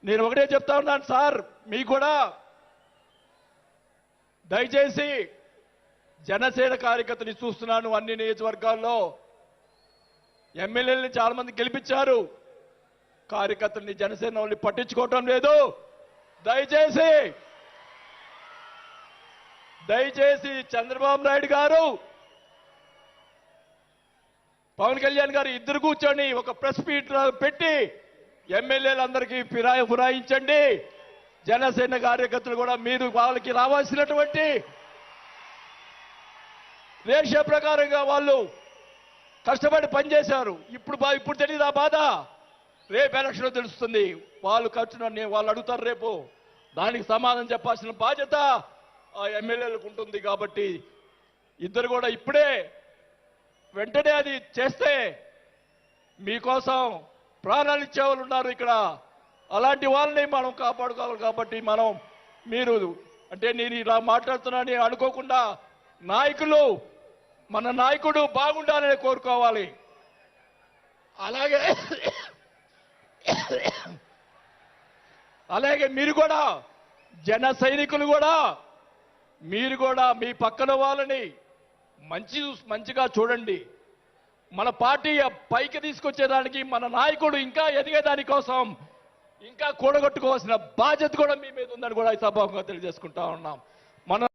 నేను ఒకటే చెప్తా ఉన్నాను సార్, మీకు కూడా దయచేసి జనసేన కార్యకర్తని చూస్తున్నాను. అన్ని నియోజకవర్గాల్లో ఎమ్మెల్యేలని చాలా మంది గెలిపించారు, కార్యకర్తల్ని జనసేన వాళ్ళని పట్టించుకోవటం లేదు. దయచేసి చంద్రబాబు నాయుడు గారు, పవన్ కళ్యాణ్ గారు ఇద్దరు కూర్చొని ఒక ప్రెస్ మీట్ పెట్టి ఎమ్మెల్యేలందరికీ ఫిరాయించండి. జనసేన కార్యకర్తలు కూడా మీరు వాళ్ళకి రావాల్సినటువంటి రేషియో ప్రకారంగా వాళ్ళు కష్టపడి పనిచేశారు. ఇప్పుడు తెలియదు ఆ బాధ, రేపు ఎలక్షన్ తెలుస్తుంది. వాళ్ళు ఖర్చున వాళ్ళు అడుగుతారు, రేపు దానికి సమాధానం చెప్పాల్సిన బాధ్యత ఆ ఎమ్మెల్యేలకు ఉంటుంది. కాబట్టి ఇద్దరు కూడా ఇప్పుడే వెంటనే అది చేస్తే మీకోసం ప్రాణాలు ఇచ్చేవాళ్ళు ఉన్నారు ఇక్కడ. అలాంటి వాళ్ళని మనం కాపాడుకోవాలి. కాబట్టి మీరు అంటే నేను ఇలా మాట్లాడుతున్నానని అనుకోకుండా మన నాయకుడు బాగుండాలని కోరుకోవాలి. అలాగే మీరు కూడా జన సైనికులు కూడా మీరు కూడా మీ పక్కన వాళ్ళని మంచిగా చూడండి. మన పార్టీ పైకి తీసుకొచ్చేదానికి మన నాయకుడు ఇంకా ఎదిగేదాని కోసం ఇంకా కూడగొట్టుకోవాల్సిన బాధ్యత కూడా మీ మీద ఉందని కూడా ఈ సభాముఖంగా తెలియజేసుకుంటా ఉన్నాం. మన